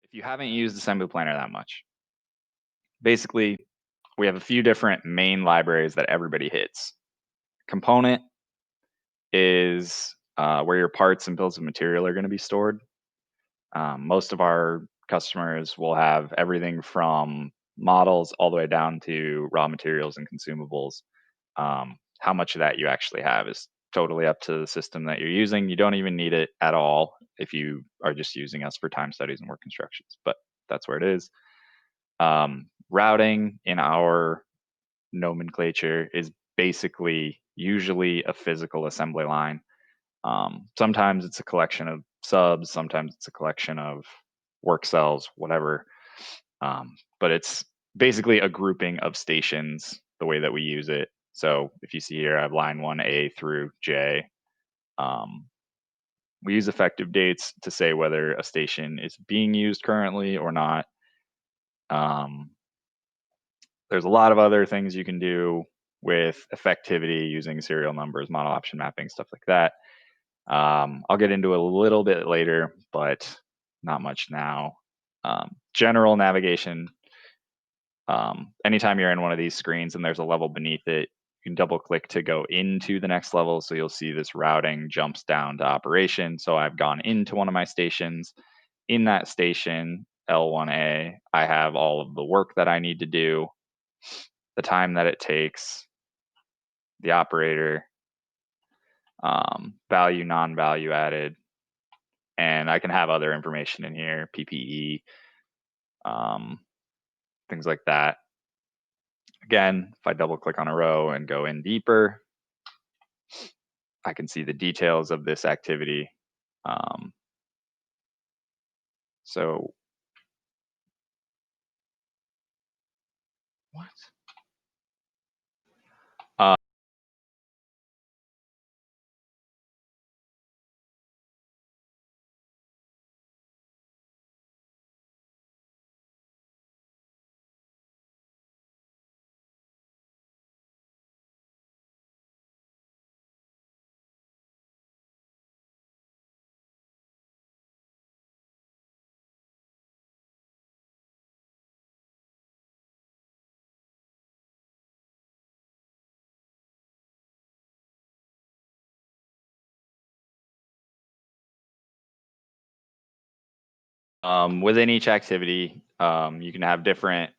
If you haven't used Assembly Planner that much, basically, we have a few different main libraries that everybody hits. Component is where your parts and bills of material are going to be stored. Most of our customers will have everything from models all the way down to raw materials and consumables. How much of that you actually have is totally up to the system that you're using. You don't even need it at all if you are just using us for time studies and work instructions, but that's where it is. Routing in our nomenclature is basically usually a physical assembly line. Sometimes it's a collection of subs, sometimes it's a collection of work cells, whatever. But it's basically a grouping of stations the way that we use it. So if you see here, I have line 1A through J. We use effective dates to say whether a station is being used currently or not. There's a lot of other things you can do with effectivity using serial numbers, model option mapping, stuff like that. I'll get into it a little bit later, but not much now. General navigation. Anytime you're in one of these screens and there's a level beneath it, you can double click to go into the next level. So you'll see this routing jumps down to operation. So I've gone into one of my stations. In that station, L1A, I have all of the work that I need to do, the time that it takes, the operator, value, non-value added, and I can have other information in here, PPE, things like that. Again, if I double click on a row and go in deeper, I can see the details of this activity. So what? Within each activity, you can have different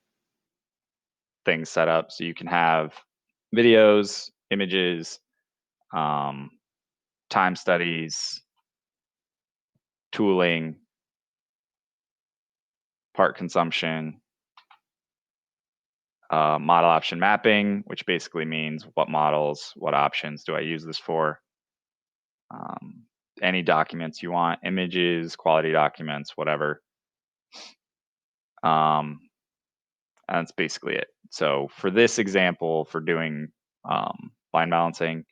things set up. So you can have videos, images, time studies, tooling, part consumption, model option mapping, which basically means what models, what options do I use this for? Any documents you want, images, quality documents, whatever. And that's basically it. So for this example, for doing line balancing,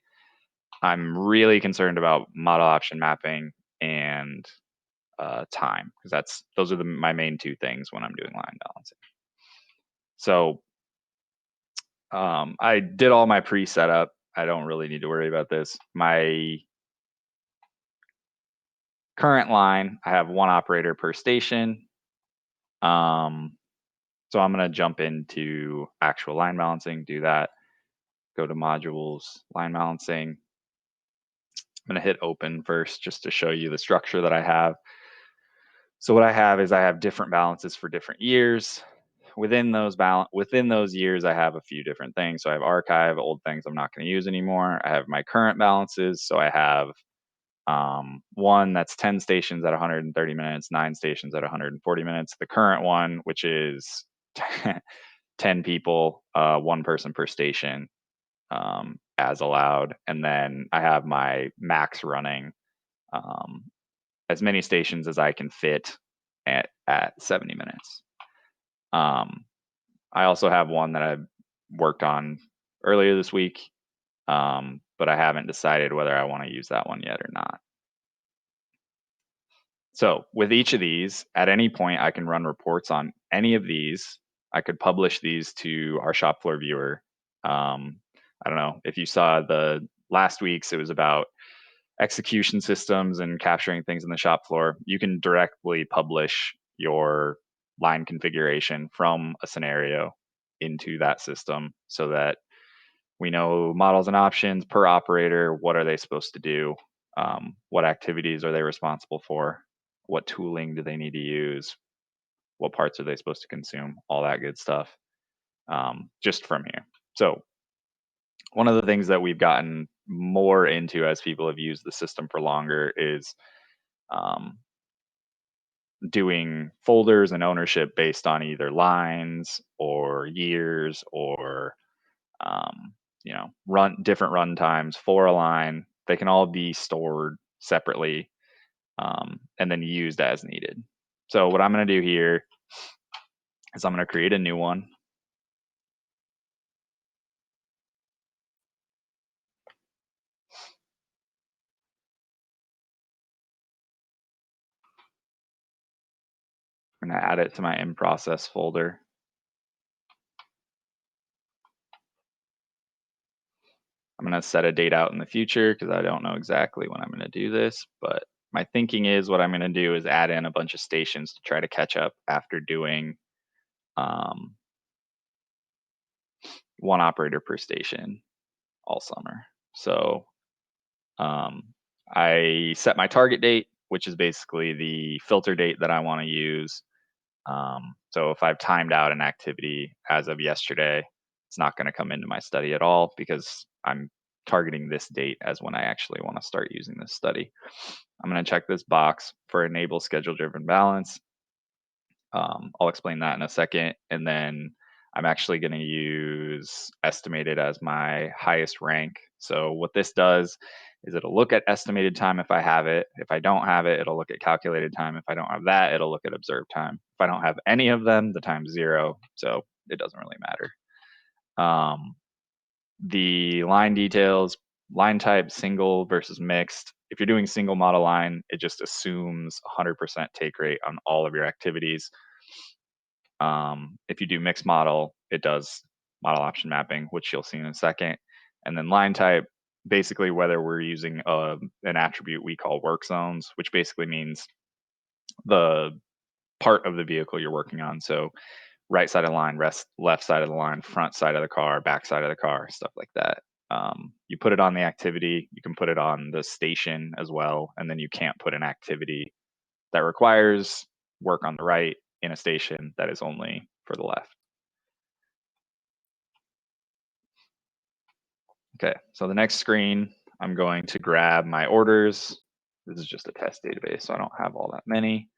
I'm really concerned about model option mapping and time, because those are my main two things when I'm doing line balancing. So I did all my pre-setup. I don't really need to worry about this. My current line, I have one operator per station. So I'm going to jump into actual line balancing, do that, go to modules, line balancing. I'm going to hit open first just to show you the structure that I have. So what I have is I have different balances for different years. Within those years, I have a few different things. So I have archive, old things I'm not going to use anymore. I have my current balances. So I have one that's 10 stations at 130 minutes, 9 stations at 140 minutes. The current one, which is 10 people, one person per station, as allowed. And then I have my max running, as many stations as I can fit at 70 minutes. I also have one that I worked on earlier this week, but I haven't decided whether I want to use that one yet or not. So with each of these, at any point, I can run reports on any of these. I could publish these to our shop floor viewer. I don't know if you saw the last week's, it was about execution systems and capturing things in the shop floor. You can directly publish your line configuration from a scenario into that system so that we know models and options per operator. What are they supposed to do? What activities are they responsible for? What tooling do they need to use? What parts are they supposed to consume? All that good stuff, just from here. So one of the things that we've gotten more into as people have used the system for longer is um, doing folders and ownership based on either lines or years or um, run different run times for a line. They can all be stored separately and then used as needed. So what I'm going to do here is I'm going to create a new one. I'm going to add it to my in process folder. I'm going to set a date out in the future because I don't know exactly when I'm going to do this, but my thinking is what I'm going to do is add in a bunch of stations to try to catch up after doing one operator per station all summer. So I set my target date, which is basically the filter date that I want to use. So if I've timed out an activity as of yesterday, it's not going to come into my study at all because I'm targeting this date as when I actually want to start using this study. I'm going to check this box for enable schedule driven balance. I'll explain that in a second. And then I'm actually going to use estimated as my highest rank. So what this does is it'll look at estimated time if I have it. If I don't have it, it'll look at calculated time. If I don't have that, it'll look at observed time. If I don't have any of them, the time's 0. So it doesn't really matter. The line details, line type, single versus mixed. If you're doing single model line, it just assumes 100% take rate on all of your activities. If you do mixed model, it does model option mapping, which you'll see in a second. And then line type, basically whether we're using an attribute we call work zones, which basically means the part of the vehicle you're working on. So right side of the line, left side of the line, front side of the car, back side of the car, stuff like that. You put it on the activity, you can put it on the station as well, and then you can't put an activity that requires work on the right in a station that is only for the left. Okay, so the next screen, I'm going to grab my orders. This is just a test database, so I don't have all that many.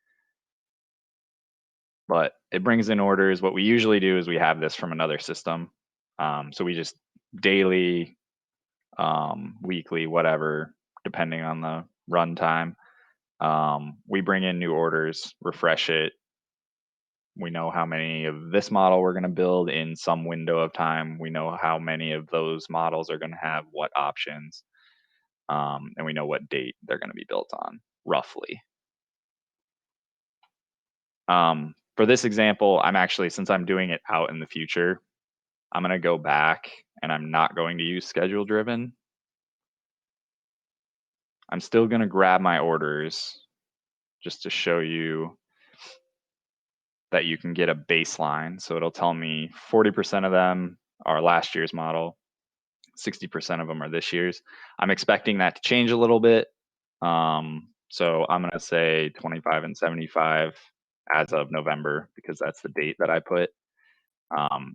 But it brings in orders. What we usually do is we have this from another system. So we just daily, weekly, whatever, depending on the runtime. We bring in new orders, refresh it. We know how many of this model we're going to build in some window of time. We know how many of those models are going to have what options. And we know what date they're going to be built on, roughly. For this example, I'm actually, since I'm doing it out in the future, I'm going to go back and I'm not going to use schedule driven. I'm still going to grab my orders just to show you that you can get a baseline. So it'll tell me 40% of them are last year's model, 60% of them are this year's. I'm expecting that to change a little bit. So I'm going to say 25 and 75 as of November because that's the date that I put.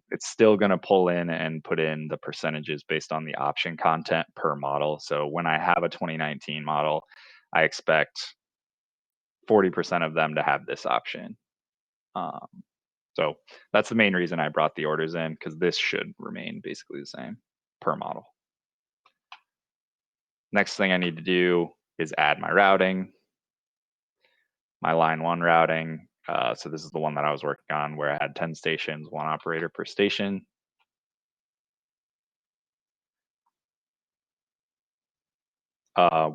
It's still going to pull in and put in the percentages based on the option content per model. So when I have a 2019 model, I expect 40% of them to have this option. So that's the main reason I brought the orders in, because this should remain basically the same per model. Next thing I need to do is add my routing, my line 1 routing. So this is the one that I was working on where I had 10 stations, 1 operator per station.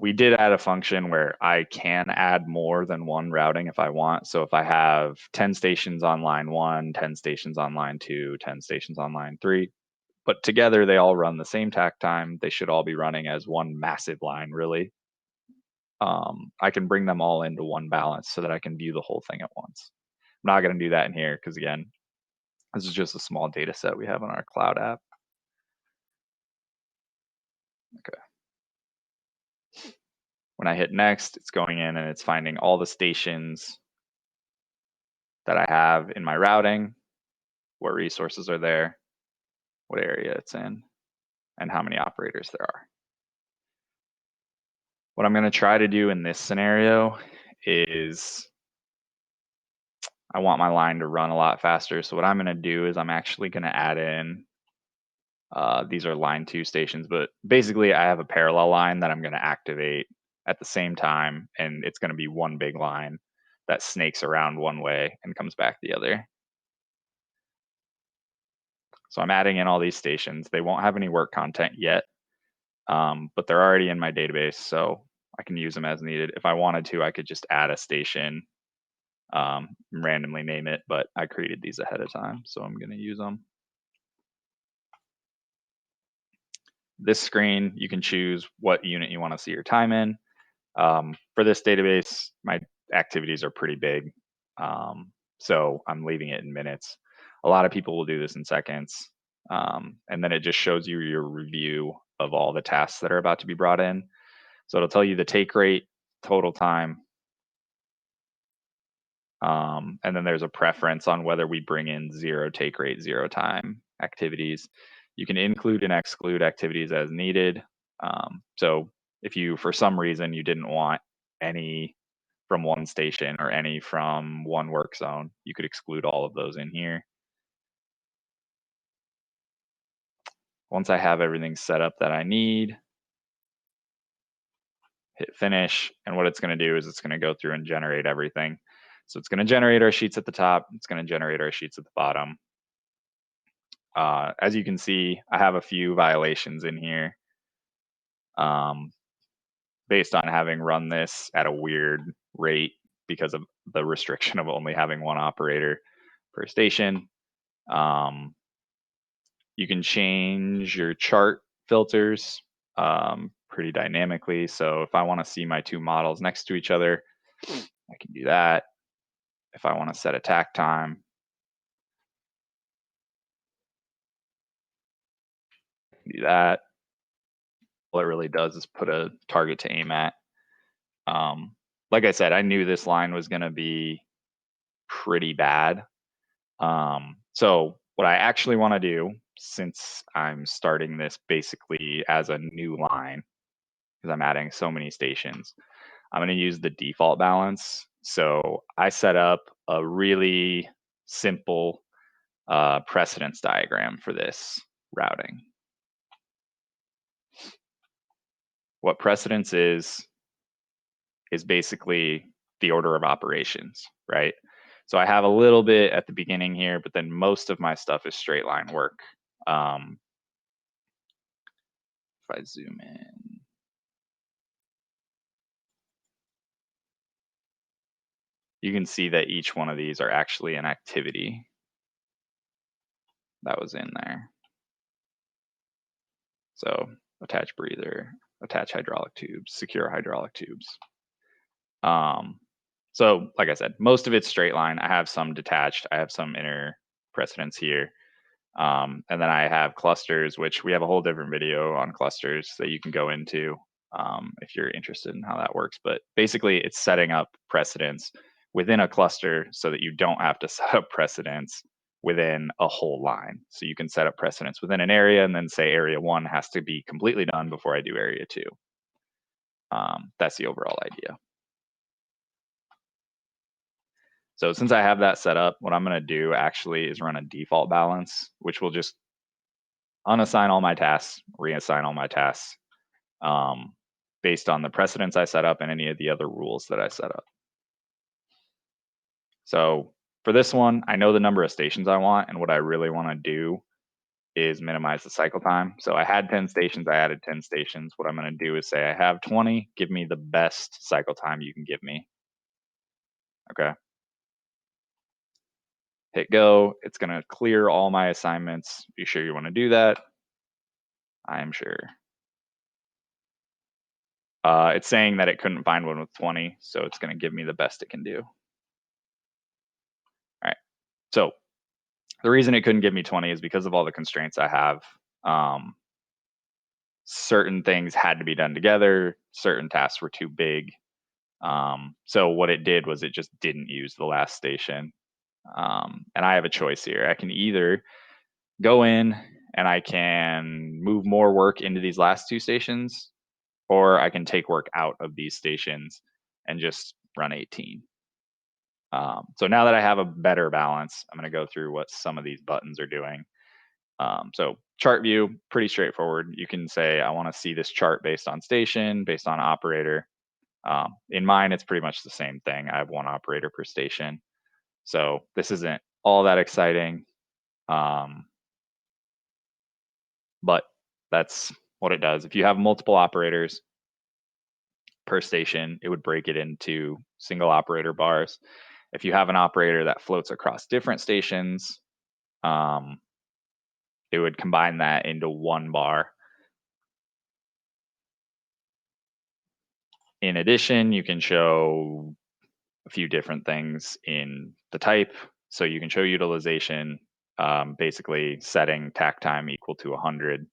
We did add a function where I can add more than 1 routing if I want. So if I have 10 stations on line 1, 10 stations on line 2, 10 stations on line 3, but together they all run the same takt time. They should all be running as one massive line, really. I can bring them all into one balance so that I can view the whole thing at once. not going to do that in here because, again, this is just a small data set we have on our cloud app. Okay. When I hit next, it's going in and it's finding all the stations that I have in my routing, what resources are there, what area it's in, and how many operators there are. What I'm going to try to do in this scenario is I want my line to run a lot faster. So what I'm going to do is I'm actually going to add in, these are line 2 stations, but basically I have a parallel line that I'm going to activate at the same time, and it's going to be one big line that snakes around one way and comes back the other. So I'm adding in all these stations. They won't have any work content yet, but they're already in my database, so I can use them as needed. If I wanted to, I could just add a station, randomly name it, but I created these ahead of time, so I'm going to use them. This screen, you can choose what unit you want to see your time in. For this database, my activities are pretty big, so I'm leaving it in minutes. A lot of people will do this in seconds, and then it just shows you your review of all the tasks that are about to be brought in. So it'll tell you the take rate, total time, and then there's a preference on whether we bring in 0 take rate, 0 time activities. You can include and exclude activities as needed. So if you, for some reason, you didn't want any from one station or any from one work zone, you could exclude all of those in here. Once I have everything set up that I need, hit finish, and what it's going to do is it's going to go through and generate everything. So it's going to generate our sheets at the top, it's going to generate our sheets at the bottom. As you can see, I have a few violations in here, based on having run this at a weird rate because of the restriction of only having one operator per station. You can change your chart filters pretty dynamically. So if I want to see my 2 models next to each other, I can do that. If I want to set attack time, I can do that. All it really does is put a target to aim at. Like I said, I knew this line was going to be pretty bad. So what I actually want to do, since I'm starting this basically as a new line, because I'm adding so many stations, I'm going to use the default balance. So I set up a really simple precedence diagram for this routing. What precedence is basically the order of operations, right? So I have a little bit at the beginning here, but then most of my stuff is straight line work. If I zoom in, you can see that each one of these are actually an activity that was in there. So attach breather, attach hydraulic tubes, secure hydraulic tubes. So like I said, most of it's straight line. I have some detached. I have some inner precedence here. And then I have clusters, which we have a whole different video on clusters that you can go into if you're interested in how that works. But basically, it's setting up precedence within a cluster so that you don't have to set up precedence within a whole line. So you can set up precedence within an area and then say area 1 has to be completely done before I do area 2. That's the overall idea. So since I have that set up, what I'm going to do actually is run a default balance, which will just unassign all my tasks, reassign all my tasks based on the precedence I set up and any of the other rules that I set up. So for this one, I know the number of stations I want, and what I really want to do is minimize the cycle time. So I had 10 stations, I added 10 stations. What I'm going to do is say I have 20, give me the best cycle time you can give me. Okay. Hit go. It's going to clear all my assignments. You sure you want to do that? I am sure. It's saying that it couldn't find one with 20, so it's going to give me the best it can do. So the reason it couldn't give me 20 is because of all the constraints I have. Certain things had to be done together. Certain tasks were too big. So what it did was it just didn't use the last station. And I have a choice here. I can either go in and I can move more work into these last two stations, or I can take work out of these stations and just run 18. So now that I have a better balance, I'm going to go through what some of these buttons are doing. So chart view, pretty straightforward. You can say, I want to see this chart based on station, based on operator. In mine, it's pretty much the same thing. I have one operator per station. So this isn't all that exciting, but that's what it does. If you have multiple operators per station, it would break it into single operator bars. If you have an operator that floats across different stations, it would combine that into one bar. In addition, you can show a few different things in the type. So you can show utilization, basically setting takt time equal to 100.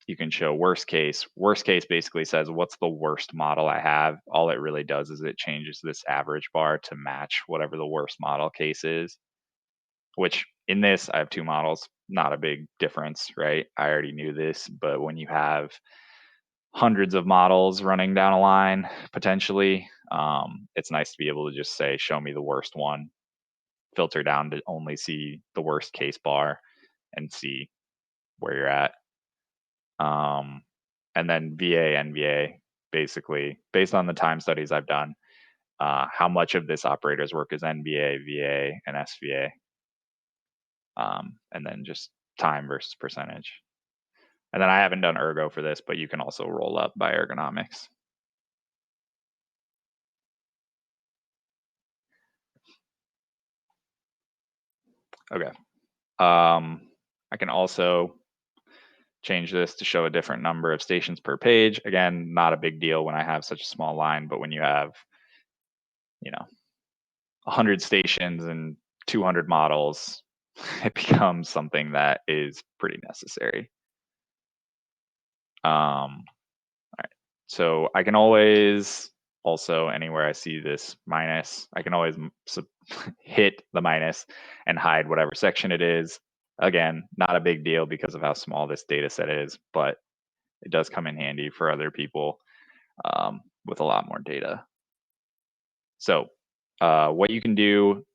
You can show worst case. Worst case basically says what's the worst model I have. All it really does is it changes this average bar to match whatever the worst model case is, which in this, I have two models, not a big difference, right? I already knew this, but when you have hundreds of models running down a line, potentially, it's nice to be able to just say, show me the worst one, filter down to only see the worst case bar and see where you're at. And then VA, NVA, basically, based on the time studies I've done, how much of this operator's work is NVA, VA, and SVA. And then just time versus percentage. And then I haven't done ergo for this, but you can also roll up by ergonomics. Okay. I can also change this to show a different number of stations per page. Again, not a big deal when I have such a small line, but when you have, 100 stations and 200 models, it becomes something that is pretty necessary. All right. So I can always also, anywhere I see this minus, I can always hit the minus and hide whatever section it is. Again, not a big deal because of how small this data set is, but it does come in handy for other people with a lot more data. So what you can do,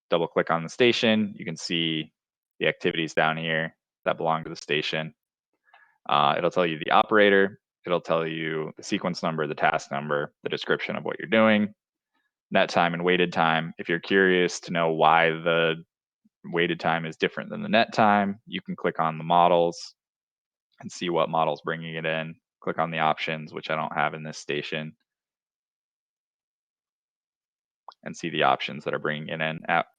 double click on the station, you can see the activities down here that belong to the station. It'll tell you the operator, it'll tell you the sequence number, the task number, the description of what you're doing, net time and waited time. If you're curious to know why the waited time is different than the net time, you can click on the models and see what model's bringing it in. Click on the options, which I don't have in this station, and see the options that are bringing it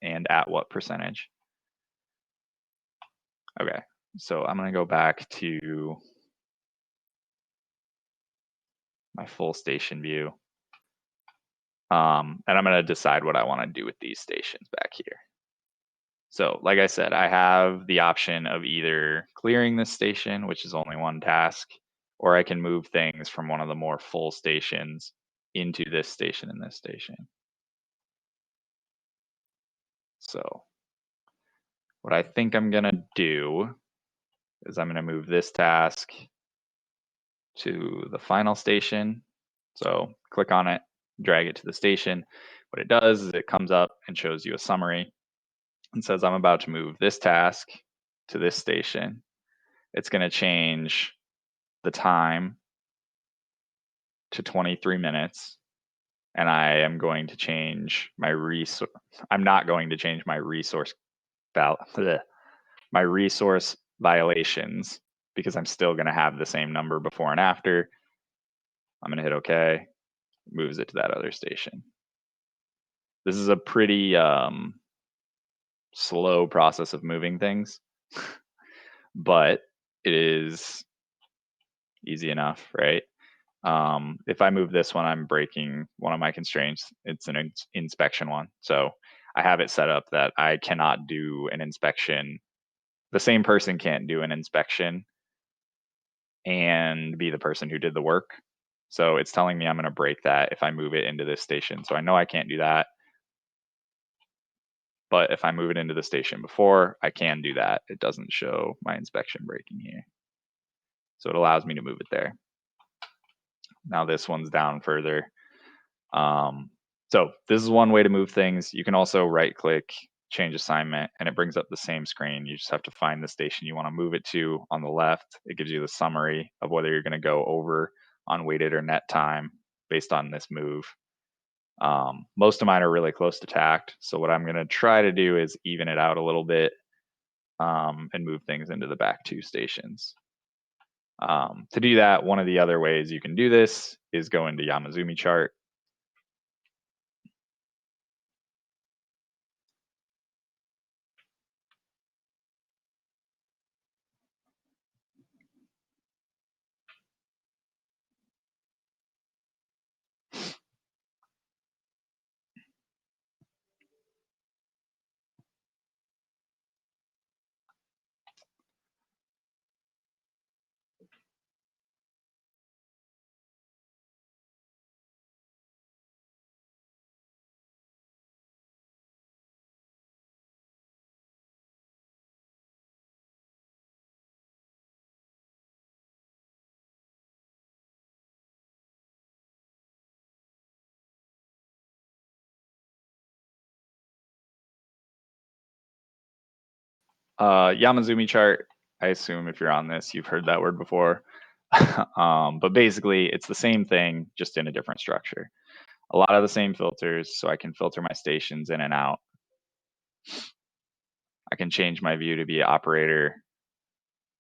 in at what percentage. Okay, so I'm going to go back to my full station view. And I'm going to decide what I want to do with these stations back here. So like I said, I have the option of either clearing this station, which is only one task, or I can move things from one of the more full stations into this station and this station. So what I think I'm going to do is I'm going to move this task to the final station. So click on it, drag it to the station. What it does is it comes up and shows you a summary and says, I'm about to move this task to this station. It's going to change the time to 23 minutes. And I am going to change my resource. I'm not going to change my resource violations because I'm still going to have the same number before and after. I'm going to hit OK, moves it to that other station. This is a pretty slow process of moving things, but it is easy enough, right? If I move this one, I'm breaking one of my constraints. It's an inspection one. So I have it set up that I cannot do an inspection. The same person can't do an inspection and be the person who did the work. So it's telling me I'm going to break that if I move it into this station. So I know I can't do that. But if I move it into the station before, I can do that. It doesn't show my inspection breaking here. So it allows me to move it there. Now this one's down further. So this is one way to move things. You can also right click, change assignment, and it brings up the same screen. You just have to find the station you want to move it to on the left. It gives you the summary of whether you're going to go over on weighted or net time based on this move. Most of mine are really close to tact. So what I'm going to try to do is even it out a little bit and move things into the back two stations. To do that, one of the other ways you can do this is go into Yamazumi chart. Yamazumi chart, I assume if you're on this, you've heard that word before. But basically, it's the same thing, just in a different structure. A lot of the same filters, so I can filter my stations in and out. I can change my view to be operator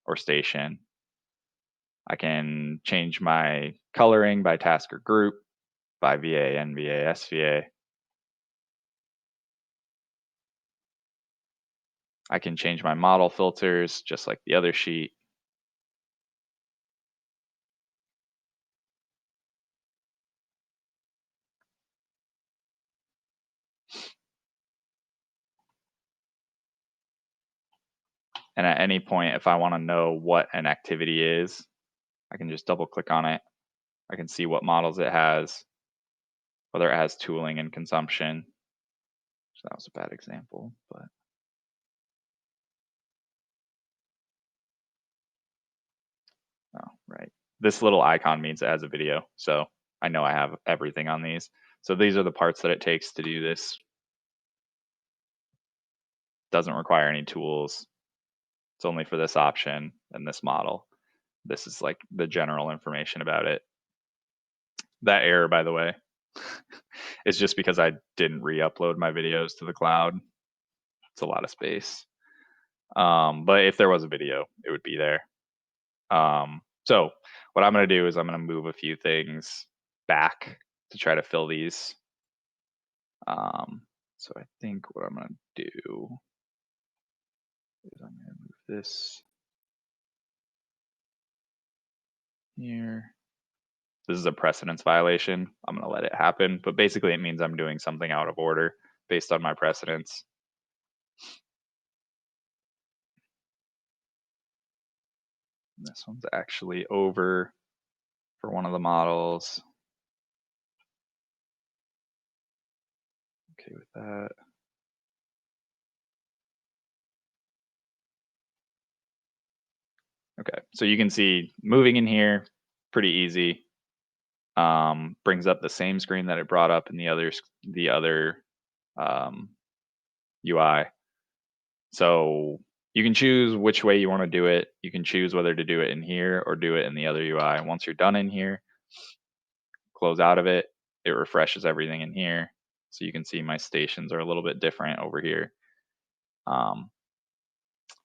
or station. I can change my coloring by task or group, by VA, NVA, SVA. I can change my model filters just like the other sheet. And at any point, if I want to know what an activity is, I can just double click on it. I can see what models it has, whether it has tooling and consumption. So that was a bad example, but oh, right. This little icon means it has a video. So I know I have everything on these. So these are the parts that it takes to do this. Doesn't require any tools. It's only for this option and this model. This is like the general information about it. That error, by the way, is just because I didn't re-upload my videos to the cloud. It's a lot of space. But if there was a video, it would be there. So what I'm going to do is I'm going to move a few things back to try to fill these. So I think what I'm going to do is I'm going to move this here. This is a precedence violation. I'm going to let it happen, but basically it means I'm doing something out of order based on my precedence. This one's actually over for one of the models. Okay with that. Okay, so you can see moving in here, pretty easy. Brings up the same screen that it brought up in the other UI. So you can choose which way you want to do it. You can choose whether to do it in here or do it in the other UI. Once you're done in here, close out of it. It refreshes everything in here. So you can see my stations are a little bit different over here.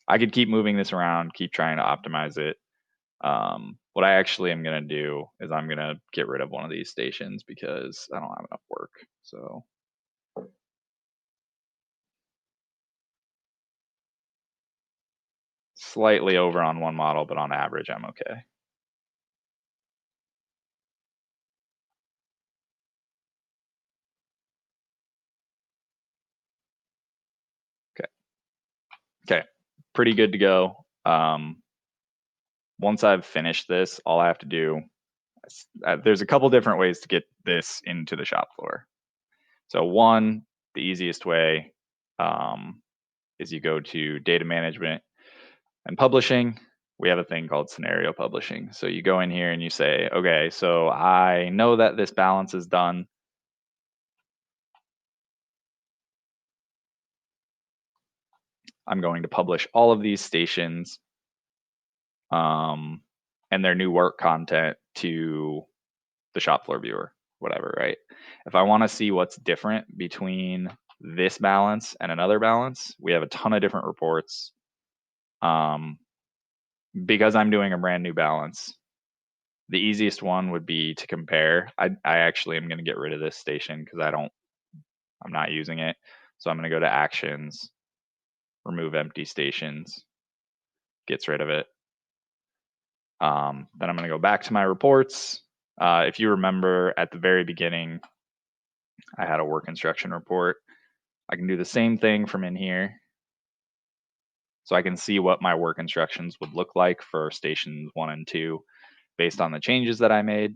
I could keep moving this around, keep trying to optimize it. What I actually am going to do is I'm going to get rid of one of these stations because I don't have enough work. So slightly over on one model, but on average, I'm okay. Okay, pretty good to go. Once I've finished this, all I have to do, there's a couple different ways to get this into the shop floor. So one, the easiest way is you go to data management and publishing. We have a thing called scenario publishing. So you go in here and you say, okay, so I know that this balance is done. I'm going to publish all of these stations and their new work content to the shop floor viewer, whatever, right? If I want to see what's different between this balance and another balance, we have a ton of different reports. Because I'm doing a brand new balance, the easiest one would be to compare. I actually am going to get rid of this station because I'm not using it. So I'm going to go to actions, remove empty stations, gets rid of it. Then I'm going to go back to my reports. If you remember at the very beginning, I had a work instruction report. I can do the same thing from in here. So I can see what my work instructions would look like for stations 1 and 2 based on the changes that I made.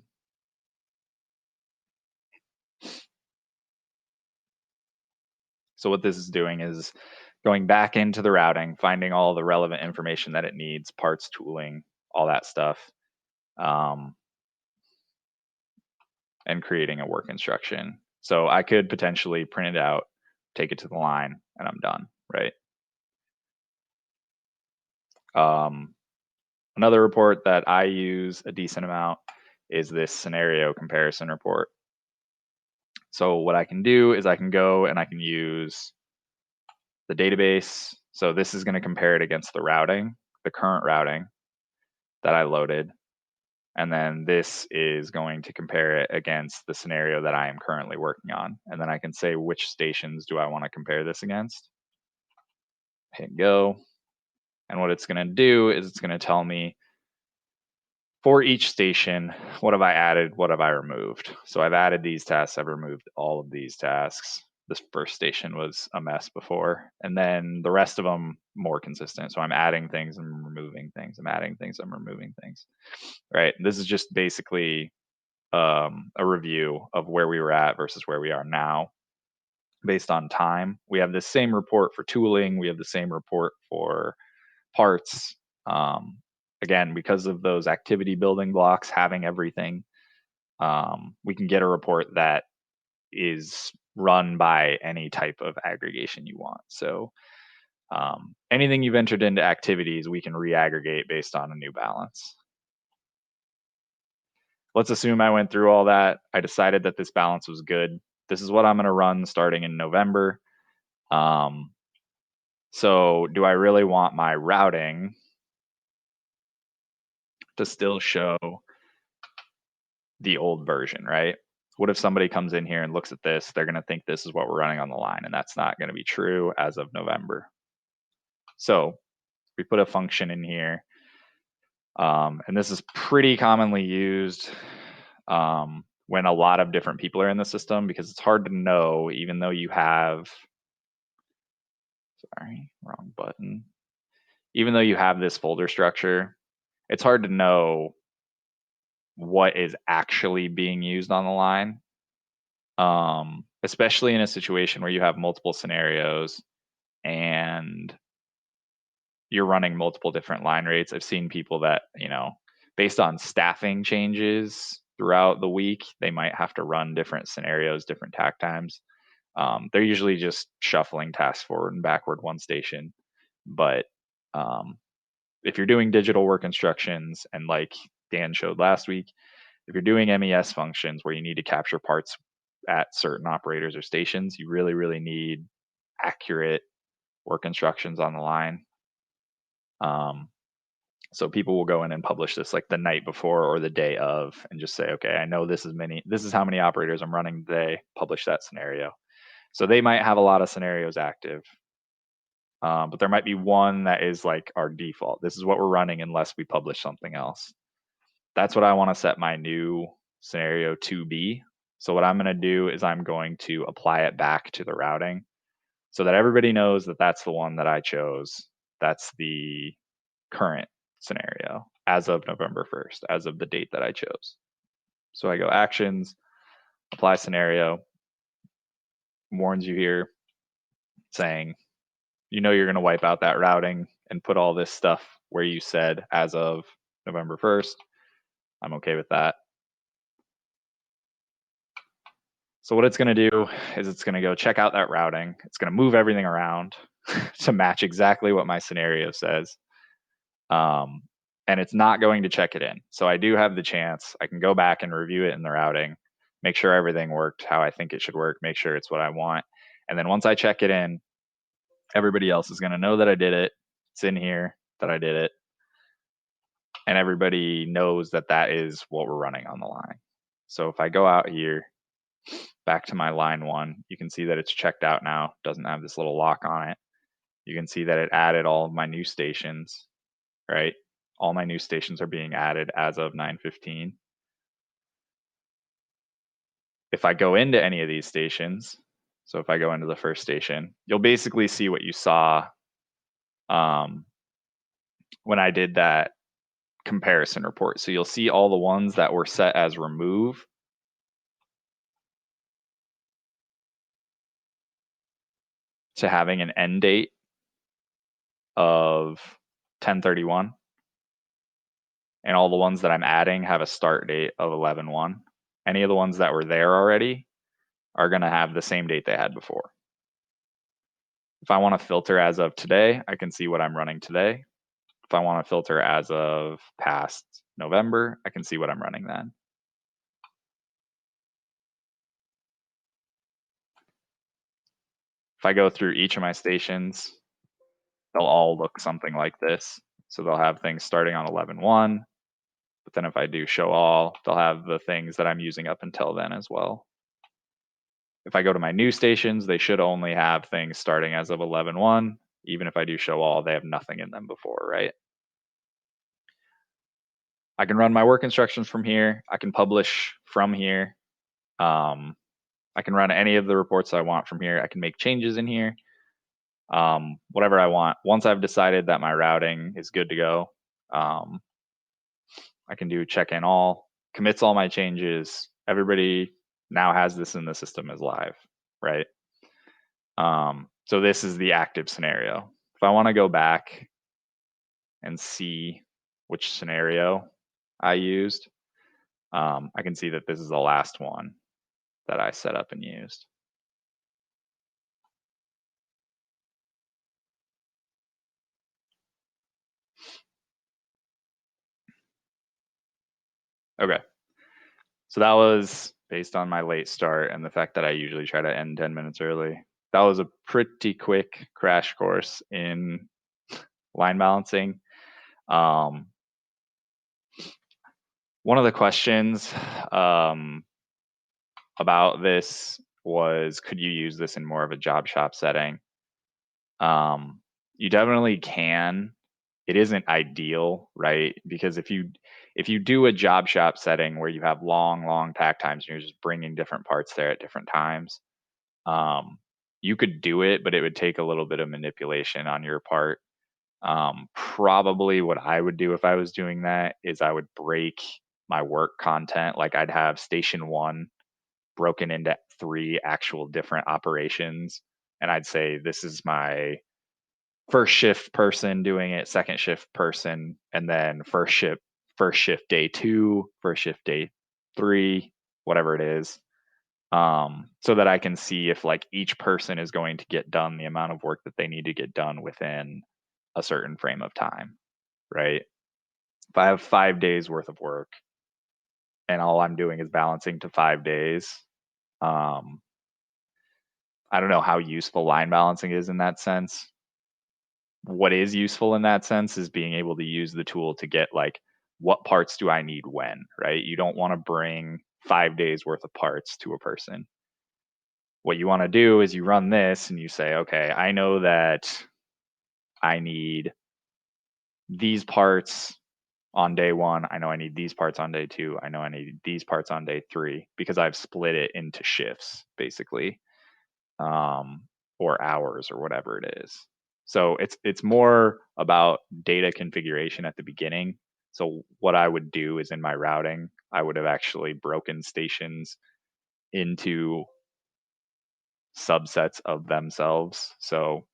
So what this is doing is going back into the routing, finding all the relevant information that it needs, parts, tooling, all that stuff, and creating a work instruction. So I could potentially print it out, take it to the line, and I'm done, right? Another report that I use a decent amount is this scenario comparison report. So what I can do is I can go and I can use the database. So this is going to compare it against the routing, the current routing that I loaded. And then this is going to compare it against the scenario that I am currently working on. And then I can say which stations do I want to compare this against. Hit go. And what it's going to do is it's going to tell me for each station, what have I added? What have I removed? So I've added these tasks. I've removed all of these tasks. This first station was a mess before. And then the rest of them more consistent. So I'm adding things, I'm removing things. I'm adding things, I'm removing things. Right. This is just basically a review of where we were at versus where we are now based on time. We have the same report for tooling. We have the same report for parts. Again, because of those activity building blocks, having everything, we can get a report that is run by any type of aggregation you want. So anything you've entered into activities, we can reaggregate based on a new balance. Let's assume I went through all that. I decided that this balance was good. This is what I'm going to run starting in November. So do I really want my routing to still show the old version, right? What if somebody comes in here and looks at this? They're going to think this is what we're running on the line, and that's not going to be true as of November. So we put a function in here, and this is pretty commonly used when a lot of different people are in the system because it's hard to know, even though you have, sorry, wrong button. Even though you have this folder structure, it's hard to know what is actually being used on the line, especially in a situation where you have multiple scenarios and you're running multiple different line rates. I've seen people that, based on staffing changes throughout the week, they might have to run different scenarios, different tack times. They're usually just shuffling tasks forward and backward one station. But if you're doing digital work instructions, and like Dan showed last week, if you're doing MES functions where you need to capture parts at certain operators or stations, you really, really need accurate work instructions on the line. So people will go in and publish this like the night before or the day of and just say, okay, I know this is how many operators I'm running today, publish that scenario. So they might have a lot of scenarios active, but there might be one that is like our default. This is what we're running unless we publish something else. That's what I want to set my new scenario to be. So what I'm going to do is I'm going to apply it back to the routing so that everybody knows that that's the one that I chose. That's the current scenario as of November 1st, as of the date that I chose. So I go actions, apply scenario, warns you here saying, you're going to wipe out that routing and put all this stuff where you said as of November 1st. I'm okay with that. So what it's going to do is it's going to go check out that routing. It's going to move everything around to match exactly what my scenario says. And it's not going to check it in. So I do have the chance. I can go back and review it in the routing, make sure everything worked how I think it should work, make sure it's what I want. And then once I check it in, everybody else is going to know that I did it. It's in here that I did it. And everybody knows that that is what we're running on the line. So if I go out here, back to my line 1, you can see that it's checked out now. Doesn't have this little lock on it. You can see that it added all of my new stations, right? All my new stations are being added as of 9:15. If I go into any of these stations, so if I go into the first station, you'll basically see what you saw when I did that comparison report. So you'll see all the ones that were set as remove to having an end date of 10/31. And all the ones that I'm adding have a start date of 11/1. Any of the ones that were there already are going to have the same date they had before. If I want to filter as of today, I can see what I'm running today. If I want to filter as of past November, I can see what I'm running then. If I go through each of my stations, they'll all look something like this. So they'll have things starting on 11/1, but then if I do show all, they'll have the things that I'm using up until then as well. If I go to my new stations, they should only have things starting as of 11/1. Even if I do show all, they have nothing in them before, right? I can run my work instructions from here. I can publish from here. I can run any of the reports I want from here. I can make changes in here, whatever I want. Once I've decided that my routing is good to go, I can do check in all, commits all my changes. Everybody now has this in the system as live, right? So this is the active scenario. If I want to go back and see which scenario I used, I can see that this is the last one that I set up and used. Okay. So that was based on my late start and the fact that I usually try to end 10 minutes early. That was a pretty quick crash course in line balancing. One of the questions about this was, could you use this in more of a job shop setting? You definitely can. It isn't ideal, right? Because if you do a job shop setting where you have long takt times and you're just bringing different parts there at different times, you could do it, but it would take a little bit of manipulation on your part. Probably what I would do if I was doing that is I would break my work content. Like I'd have station 1 broken into 3 actual different operations, and I'd say this is my first shift person doing it, second shift person, and then first shift day 2, first shift day 3, whatever it is. So that I can see if like each person is going to get done the amount of work that they need to get done within a certain frame of time, right? If I have 5 days worth of work and all I'm doing is balancing to 5 days, um, I don't know how useful line balancing is in that sense. What is useful in that sense is being able to use the tool to get like, what parts do I need when, right? You don't want to bring 5 days worth of parts to a person. What you want to do is you run this and you say, okay, I know that I need these parts on day 1. I know I need these parts on day 2. I know I need these parts on day 3 because I've split it into shifts basically, or hours or whatever it is. So it's more about data configuration at the beginning. So what I would do is in my routing, I would have actually broken stations into subsets of themselves. So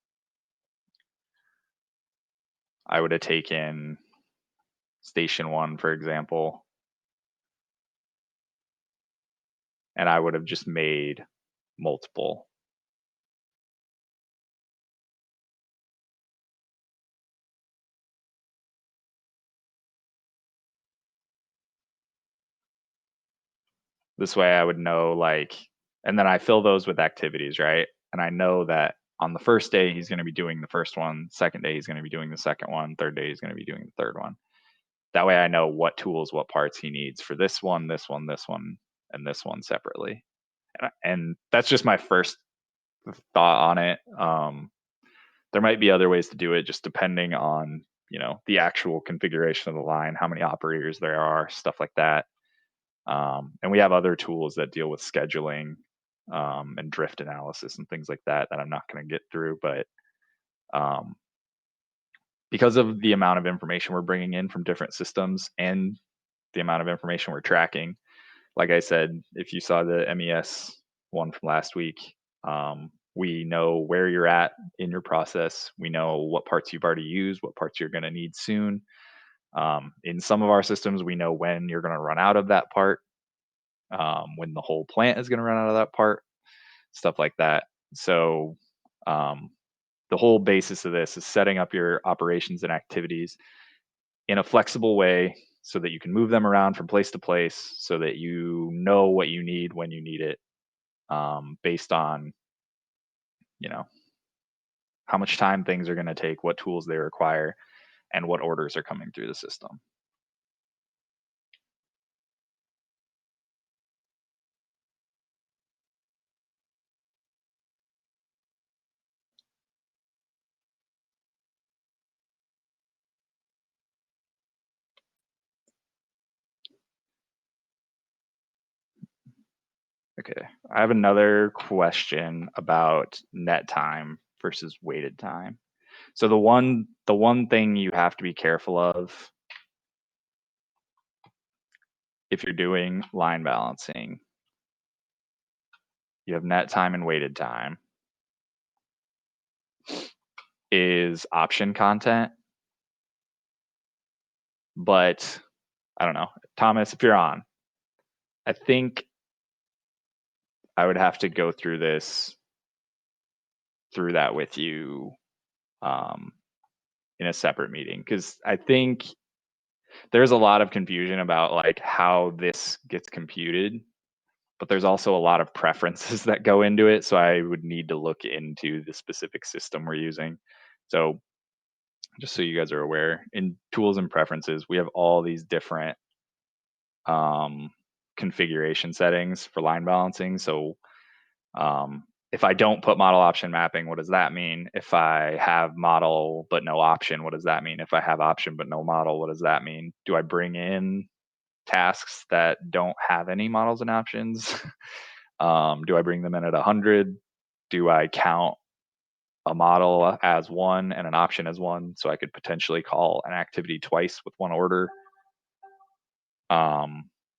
I would have taken station one, for example, and I would have just made multiple. This way I would know like, and then I fill those with activities, right? And I know that on the first day, he's going to be doing the first one. Second day, he's going to be doing the second one. Third day, he's going to be doing the third one. That way I know what tools, what parts he needs for this one, this one, this one, and this one separately. And that's just my first thought on it. There might be other ways to do it, just depending on, the actual configuration of the line, how many operators there are, stuff like that. And we have other tools that deal with scheduling and drift analysis and things like that I'm not going to get through. But um, because of the amount of information we're bringing in from different systems and the amount of information we're tracking, like I said, if you saw the MES one from last week, we know where you're at in your process. We know what parts you've already used, what parts you're going to need soon. In some of our systems, we know when you're going to run out of that part, when the whole plant is going to run out of that part, stuff like that. So um, the whole basis of this is setting up your operations and activities in a flexible way so that you can move them around from place to place so that you know what you need when you need it, based on, you know, how much time things are going to take, what tools they require, and what orders are coming through the system. Okay. I have another question about net time versus waited time. So the one thing you have to be careful of if you're doing line balancing, you have net time and waited time, is option content. But I don't know. Thomas, if you're on, I think I would have to go through that with you um, in a separate meeting because I think there's a lot of confusion about like how this gets computed, but there's also a lot of preferences that go into it. So I would need to look into the specific system we're using. So just so you guys are aware, in tools and preferences, we have all these different um, configuration settings for line balancing. So if I don't put model option mapping, what does that mean? If I have model but no option, what does that mean? If I have option but no model, what does that mean? Do I bring in tasks that don't have any models and options? Do I bring them in at 100? Do I count a model as one and an option as one so I could potentially call an activity twice with one order?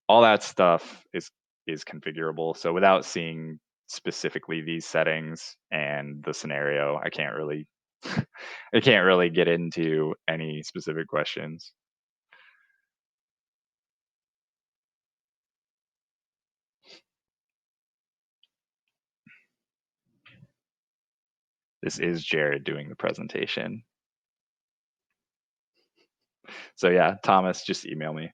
All that stuff is configurable. So without seeing specifically these settings and the scenario, I can't really I can't really get into any specific questions. This is Jared doing the presentation. So yeah, Thomas, just email me.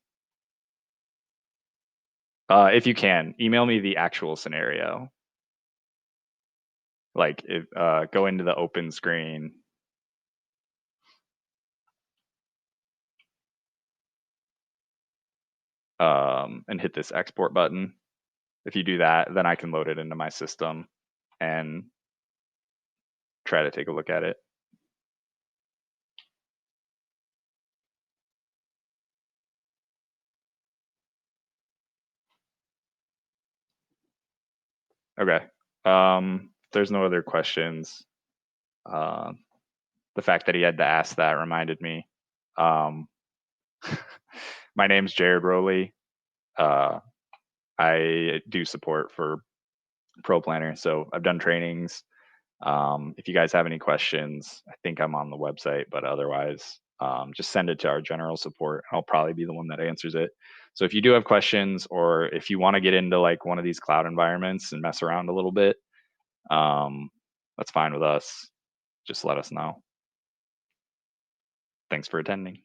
If you can, email me the actual scenario. Like if go into the open screen. And hit this export button. If you do that, then I can load it into my system and try to take a look at it. Okay. If there's no other questions. The fact that he had to ask that reminded me. Um, my name's Jared Rowley. Uh, I do support for Pro Planner, so I've done trainings. If you guys have any questions, I think I'm on the website, but otherwise, just send it to our general support. I'll probably be the one that answers it. So if you do have questions, or if you want to get into like one of these cloud environments and mess around a little bit, um, that's fine with us. Just let us know. Thanks for attending.